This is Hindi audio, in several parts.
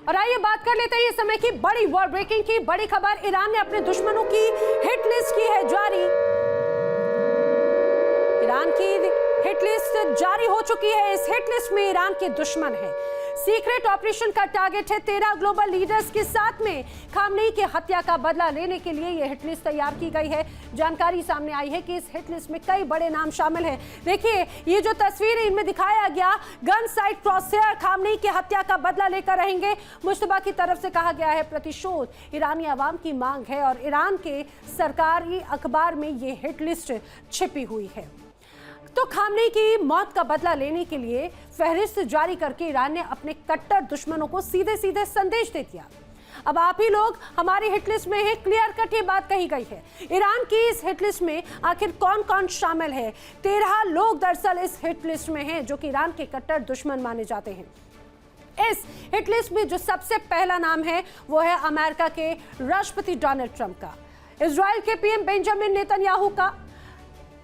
और आइए बात कर लेते हैं इस समय की बड़ी वॉर ब्रेकिंग की बड़ी खबर। ईरान ने अपने दुश्मनों की हिट लिस्ट की है जारी। ईरान की हिट लिस्ट जारी हो चुकी है। इस हिट लिस्ट में ईरान के दुश्मन हैं। सीक्रेट ऑपरेशन का टारगेट है 13 ग्लोबल लीडर्स के साथ में खामनेई की हत्या का बदला लेने के लिए यह हिट लिस्ट तैयार की गई है। जानकारी सामने आई है कि इस हिट लिस्ट में कई बड़े नाम शामिल हैं। देखिए ये जो तस्वीर है इनमें दिखाया गया गन साइट क्रॉसफायर खामनेई की हत्या का बदला लेकर रहेंगे। मुश्तबा की तरफ से कहा गया है प्रतिशोध ईरानी आवाम की मांग है और ईरान के सरकारी अखबार में ये हिट लिस्ट छिपी हुई है। तो खामनेई की मौत का बदला लेने के लिए फहरिस्त जारी करके ईरान ने अपने कट्टर दुश्मनों को सीधे सीधे संदेश दे दिया। अब आप ही लोग हमारी हिट लिस्ट में है, क्लियर कट ये बात कही गई है। ईरान की इस हिट लिस्ट में आखिर कौन कौन शामिल है? 13 लोग दरअसल इस हिट लिस्ट में हैं जो कि ईरान के कट्टर दुश्मन माने जाते हैं। इस हिट लिस्ट में जो सबसे पहला नाम है वो है अमेरिका के राष्ट्रपति डोनाल्ड ट्रंप का, इजराइल के पीएम बेंजामिन नेतन्याहू का,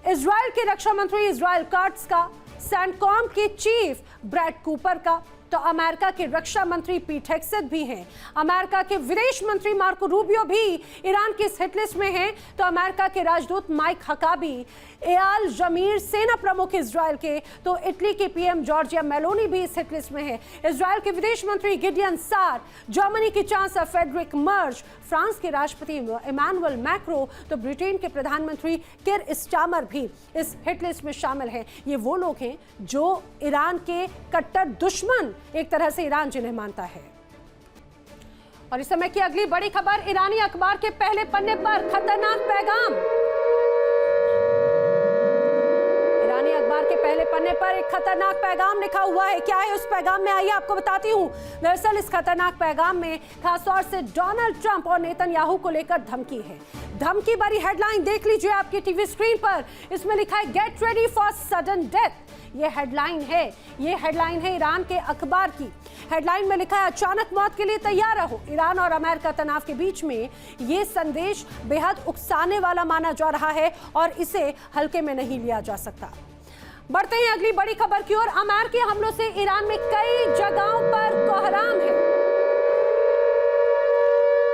इजराइल के रक्षा मंत्री इजराइल काट्स का, सेंटकॉम के चीफ ब्रैड कूपर का, तो अमेरिका के रक्षा मंत्री पीट हेग्सेथ भी हैं। अमेरिका के विदेश मंत्री मार्को रूबियो भी ईरान की इस हिट लिस्ट में हैं। तो अमेरिका के राजदूत माइक हकाबी, एयाल जमीर सेना प्रमुख इजराइल के, तो इटली के पीएम जॉर्जिया मेलोनी भी इस हिट लिस्ट में है। इजराइल के विदेश मंत्री गिडियन सार, जर्मनी की चांसलर फ्रेडरिक मर्ज, फ्रांस के राष्ट्रपति इमानुएल मैक्रो, तो ब्रिटेन के प्रधानमंत्री किर स्टारमर भी इस हिट लिस्ट में शामिल हैं। ये वो लोग हैं जो ईरान के कट्टर दुश्मन एक तरह से ईरान जिन्हें मानता है। और इस समय की अगली बड़ी खबर, ईरानी अखबार के पहले पन्ने पर खतरनाक पैगाम। ईरानी अखबार के पहले पन्ने पर एक खतरनाक पैगाम लिखा हुआ है। क्या है उस पैगाम में, आइए आपको बताती हूं। दरअसल इस खतरनाक पैगाम में खासतौर से डोनाल्ड ट्रंप और नेतन्याहू को लेकर धमकी है। धमकी भरी हेडलाइन देख लीजिए आपकी टीवी स्क्रीन पर। इसमें लिखा है get ready for sudden death. ये हेडलाइन है ईरान के अखबार की। हेडलाइन में लिखा है अचानक मौत के लिए तैयार रहो। ईरान और अमेरिका तनाव के बीच में ये संदेश बेहद उकसाने वाला माना जा रहा है और इसे हल्के में नहीं लिया जा सकता। बढ़ते हैं अगली बड़ी खबर की ओर। अमेरिकी हमलों से ईरान में कई जगहों पर कोहराम है।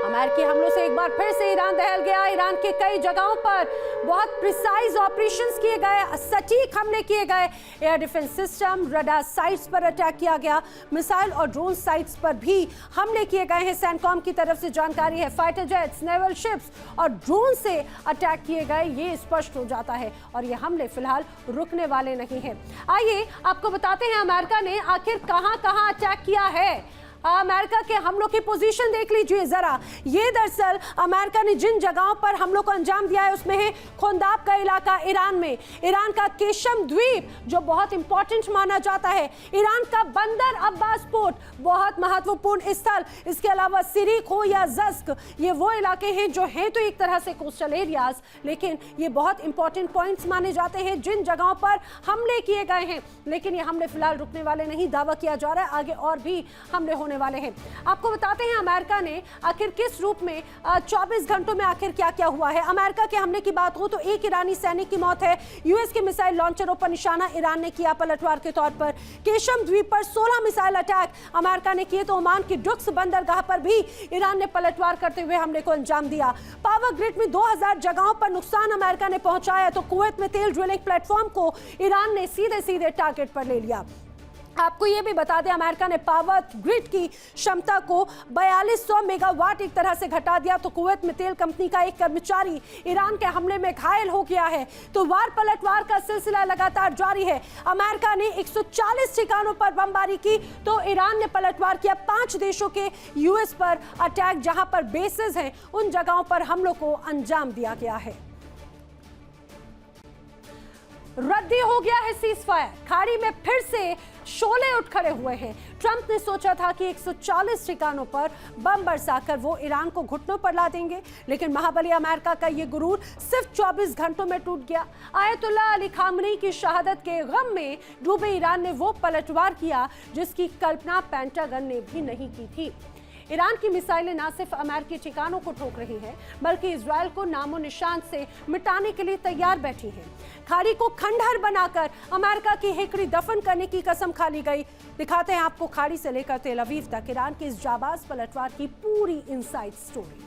अमेरिकी हमलों से एक बार फिर से ईरान दहल गया। ईरान के कई जगहों पर बहुत प्रिसाइज ऑपरेशंस किए गए, सटीक हमले किए गए। Air defence system, radar sites पर अटैक किया गया। मिसाइल और ड्रोन साइट्स पर भी हमले किए गए हैं। सेंटकॉम की तरफ से जानकारी है फाइटर जेट्स, नेवल शिप्स और ड्रोन से अटैक किए गए, ये स्पष्ट हो जाता है। और ये हमले फिलहाल रुकने वाले नहीं हैं। आइए आपको बताते हैं अमेरिका ने आखिर कहां अटैक किया है। अमेरिका के हमलों की पोजीशन देख लीजिए जरा। ये दरअसल अमेरिका ने जिन जगहों पर हमलों को अंजाम दिया है उसमें है खोंदाब का इलाका ईरान में, ईरान का केशम द्वीप जो बहुत इंपॉर्टेंट माना जाता है, ईरान का बंदर अब्बास पोर्ट बहुत महत्वपूर्ण स्थल, इसके अलावा सिरिक हो या जस्क, ये वो इलाके हैं जो हैं तो एक तरह से कोस्टल एरियाज, लेकिन ये बहुत इंपॉर्टेंट पॉइंट्स माने जाते हैं जिन जगहों पर हमले किए गए हैं। लेकिन ये हमले फिलहाल रुकने वाले नहीं, दावा किया जा रहा है आगे और भी हमले होने वाले हैं। आपको बताते हैं अमेरिका ने आखिर किस रूप में 24 घंटों में आखिर क्या क्या हुआ है। अमेरिका के हमले की बात हो तो एक ईरानी सैनिक की मौत है। यूएस के मिसाइल लॉन्चरों पर निशाना ईरान ने किया पलटवार के तौर पर। केशम द्वीप पर 16 मिसाइल अटैक अमेरिका ने किए तो ओमान की डुक्स बंदरगाह पर भी ईरान ने पलटवार करते हुए हमले को अंजाम दिया। पावर ग्रिड में 2000 जगहों पर नुकसान अमेरिका ने पहुंचाया तो कुवैत में तेल ड्रिलिंग प्लेटफॉर्म को ईरान ने सीधे सीधे टारगेट पर ले लिया। आपको ये भी बता दें अमेरिका ने पावर ग्रिड की क्षमता को 4200 मेगावाट एक तरह से घटा दिया तो कुवैत में तेल कंपनी का एक कर्मचारी ईरान के हमले में घायल हो गया है। तो वार पलटवार का सिलसिला लगातार जारी है। अमेरिका ने 140 ठिकानों पर बमबारी की तो ईरान ने पलटवार किया। 5 देशों के यूएस पर अटैक, जहां पर बेसेस हैं उन जगहों पर हमलों को अंजाम दिया गया है। रद्दी हो गया है सीजफायर, खाड़ी में फिर से शोले उठ खड़े हुए हैं। ट्रंप ने सोचा था कि 140 ठिकानों पर बम बरसाकर वो ईरान को घुटनों पर ला देंगे, लेकिन महाबली अमेरिका का ये गुरूर सिर्फ 24 घंटों में टूट गया। आयतुल्लाह अली खामनेई की शहादत के गम में डूबे ईरान ने वो पलटवार किया जिसकी कल्पना पेंटागन ने भी नहीं की थी। ईरान की मिसाइलें न सिर्फ अमेरिकी ठिकानों को ठोक रही हैं, बल्कि इजरायल को नामो निशान से मिटाने के लिए तैयार बैठी हैं। खाड़ी को खंडहर बनाकर अमेरिका की हेकड़ी दफन करने की कसम खा ली गई। दिखाते हैं आपको खाड़ी से लेकर तेल अवीव तक ईरान के इस जाबाज पलटवार की पूरी इनसाइड स्टोरी।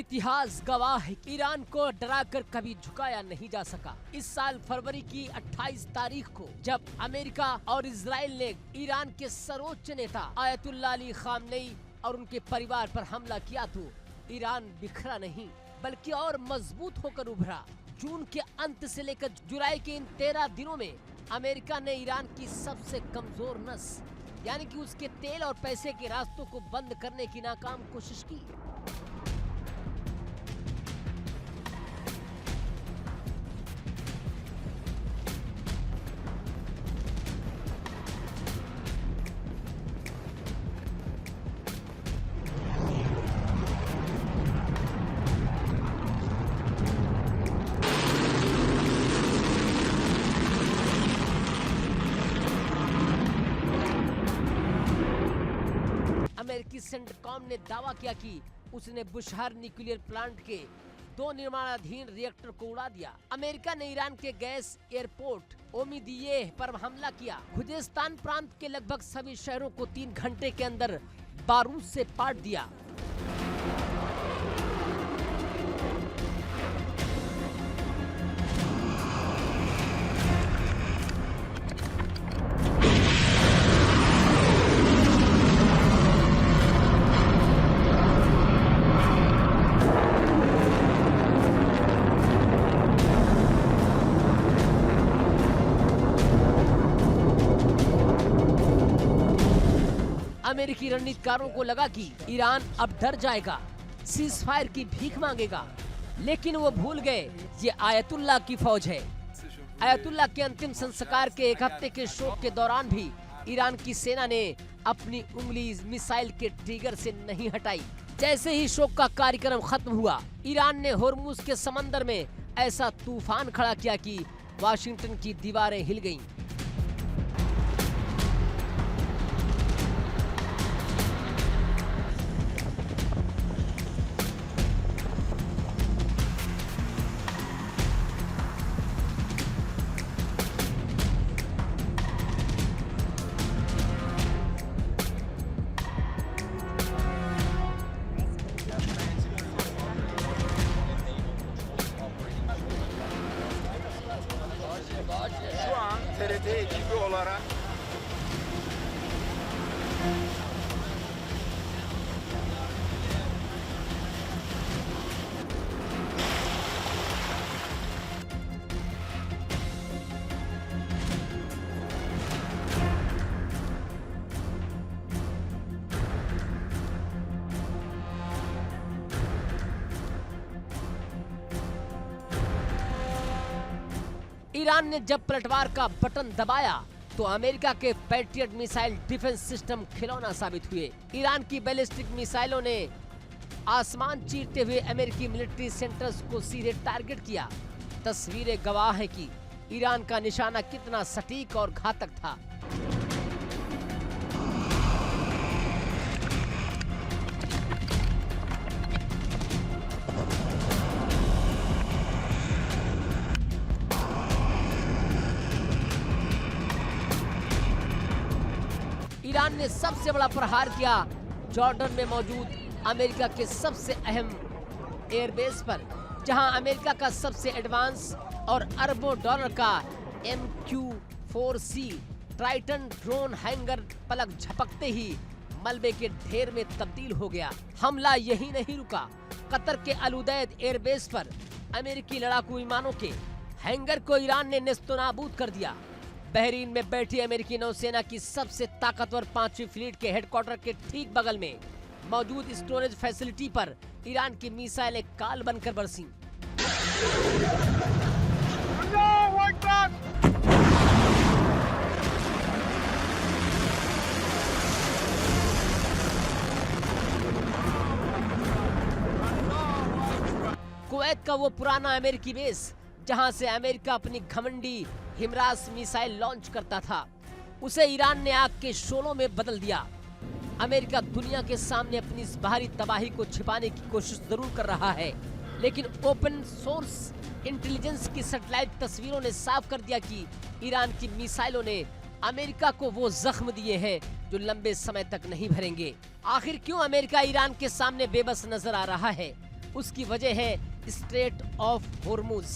इतिहास गवाह है कि ईरान को डराकर कभी झुकाया नहीं जा सका। इस साल फरवरी की 28 तारीख को जब अमेरिका और इजराइल ने ईरान के सर्वोच्च नेता आयतुल्लाह अली खामनेई और उनके परिवार पर हमला किया तो ईरान बिखरा नहीं बल्कि और मजबूत होकर उभरा। जून के अंत से लेकर जुलाई के इन 13 दिनों में अमेरिका ने ईरान की सबसे कमजोर नस यानी कि उसके तेल और पैसे के रास्तों को बंद करने की नाकाम कोशिश की। अमेरिकी सेंटकॉम ने दावा किया कि उसने बुशहर न्यूक्लियर प्लांट के 2 निर्माणाधीन रिएक्टर को उड़ा दिया। अमेरिका ने ईरान के गैस एयरपोर्ट ओमिदियेह पर हमला किया। खुजेस्तान प्रांत के लगभग सभी शहरों को 3 घंटे के अंदर बारूद से पाट दिया। अमेरिकी रणनीतिकारों को लगा कि ईरान अब डर जाएगा, सीज फायर की भीख मांगेगा, लेकिन वो भूल गए ये आयतुल्लाह की फौज है। आयतुल्लाह के अंतिम संस्कार के 1 हफ्ते के शोक के दौरान भी ईरान की सेना ने अपनी उंगली मिसाइल के ट्रिगर से नहीं हटाई। जैसे ही शोक का कार्यक्रम खत्म हुआ, ईरान ने होर्मुज के समंदर में ऐसा तूफान खड़ा किया कि वाशिंगटन की दीवारें हिल गईं। şu an TRT ekibi olarak Iran ने जब पलटवार का बटन दबाया तो अमेरिका के पैट्रियट मिसाइल डिफेंस सिस्टम खिलौना साबित हुए। ईरान की बैलिस्टिक मिसाइलों ने आसमान चीरते हुए अमेरिकी मिलिट्री सेंटर्स को सीधे टारगेट किया। तस्वीरें गवाह है कि ईरान का निशाना कितना सटीक और घातक था। ईरान ने सबसे बड़ा प्रहार किया जॉर्डन में मौजूद अमेरिका के सबसे अहम एयरबेस पर, जहां अमेरिका का सबसे एडवांस और अरबों डॉलर का MQ-4C ट्राइटन ड्रोन हैंगर पलक झपकते ही मलबे के ढेर में तब्दील हो गया। हमला यही नहीं रुका, कतर के अल-उदैद एयरबेस पर अमेरिकी लड़ाकू विमानों के हैंगर को ईरान ने नेस्तनाबूद कर दिया। बहरीन में बैठी अमेरिकी नौसेना की सबसे ताकतवर 5वीं फ्लीट के हेडक्वार्टर के ठीक बगल में मौजूद स्टोरेज फैसिलिटी पर ईरान की मिसाइलें काल बनकर बरसीं। कुवैत का वो पुराना अमेरिकी बेस जहां से अमेरिका अपनी घमंडी हिमरास मिसाइल लॉन्च करता था, उसे ईरान ने आग के शोलों में बदल दिया। अमेरिका दुनिया के सामने अपनी इस बाहरी तबाही को छिपाने की कोशिश जरूर कर रहा है, लेकिन ओपन सोर्स इंटेलिजेंस की सैटेलाइट तस्वीरों ने साफ कर दिया कि ईरान की मिसाइलों ने अमेरिका को वो जख्म दिए हैं जो लंबे समय तक नहीं भरेंगे। आखिर क्यों अमेरिका ईरान के सामने बेबस नजर आ रहा है? उसकी वजह है स्ट्रेट ऑफ होर्मुज,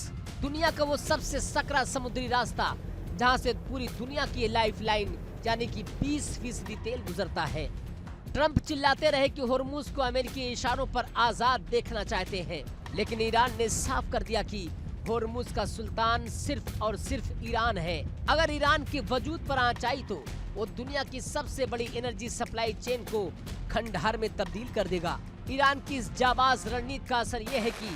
दुनिया का वो सबसे सकरा समुद्री रास्ता जहां से पूरी दुनिया की लाइफलाइन यानी कि 20% तेल गुजरता है। ट्रंप चिल्लाते रहे कि होर्मुज को अमेरिकी इशारों पर आजाद देखना चाहते हैं, लेकिन ईरान ने साफ कर दिया कि होर्मुज का सुल्तान सिर्फ और सिर्फ ईरान है। अगर ईरान के वजूद पर आंच आई तो वो दुनिया की सबसे बड़ी एनर्जी सप्लाई चेन को खंडहर में तब्दील कर देगा। ईरान की इस जाबाज रणनीति का असर ये है कि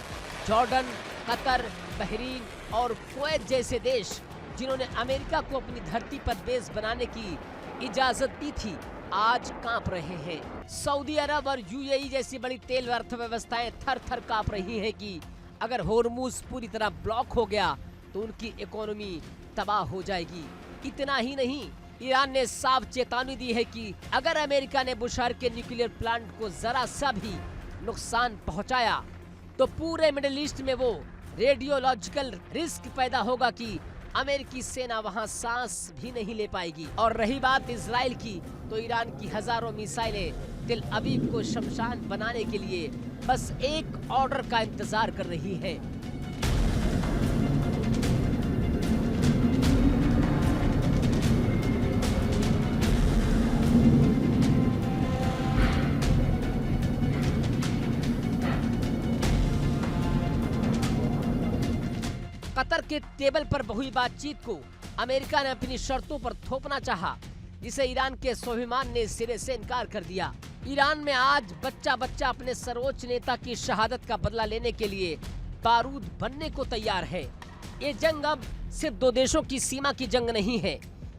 जॉर्डन, कतर, बहरीन और कुवैत जैसे देश जिन्होंने अमेरिका को अपनी धरती पर बेस बनाने की इजाजत दी थी, आज कांप रहे हैं। सऊदी अरब और यूएई जैसी बड़ी तेल अर्थव्यवस्थाएं थर थर कांप रही हैं कि अगर होर्मुज पूरी तरह ब्लॉक हो गया तो उनकी इकोनॉमी तबाह हो जाएगी। इतना ही नहीं, ईरान ने साफ चेतावनी दी है कि अगर अमेरिका ने बुशहर के न्यूक्लियर प्लांट को जरा सा भी नुकसान पहुंचाया तो पूरे मिडिल ईस्ट में वो रेडियोलॉजिकल रिस्क पैदा होगा कि अमेरिकी सेना वहां सांस भी नहीं ले पाएगी। और रही बात इजराइल की, तो ईरान की हजारों मिसाइलें तिल अवीव को शमशान बनाने के लिए बस एक ऑर्डर का इंतजार कर रही है। कतर के टेबल पर हुई बातचीत को अमेरिका ने अपनी शर्तों पर थोपना चाहा, जिसे ईरान के स्वाभिमान ने सिरे से इनकार कर दिया। ईरान में आज बच्चा बच्चा अपने सर्वोच्च नेता की शहादत का बदला लेने के लिए बारूद बनने को तैयार है। ये जंग अब सिर्फ दो देशों की सीमा की जंग नहीं है,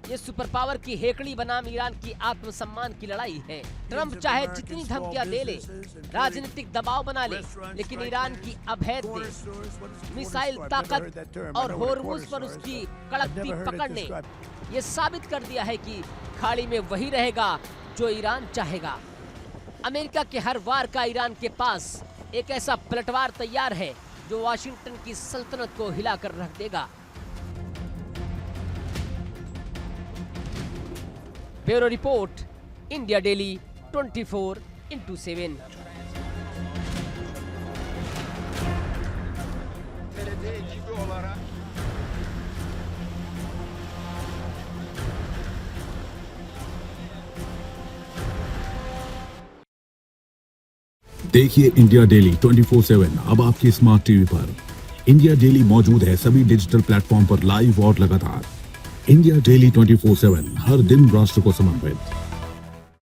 ये सुपर पावर की हेकड़ी बनाम ईरान की आत्मसम्मान की लड़ाई है। ट्रंप चाहे जितनी धमकियां दे ले, राजनीतिक दबाव बना ले, लेकिन ईरान की अभेद दे, मिसाइल ताकत और होर्मुज पर उसकी कड़कती पकड़ ने ये साबित कर दिया है कि खाड़ी में वही रहेगा जो ईरान चाहेगा। अमेरिका के हर वार का ईरान के पास एक ऐसा पलटवार तैयार है जो वाशिंगटन की सल्तनत को हिलाकर रख देगा। Bureau report, India daily 24/7। देखिए इंडिया डेली 24/7 अब आपकी स्मार्ट टीवी पर। इंडिया डेली मौजूद है सभी डिजिटल प्लेटफॉर्म पर लाइव और लगातार। इंडिया डेली 24/7 हर दिन राष्ट्र को समर्पित।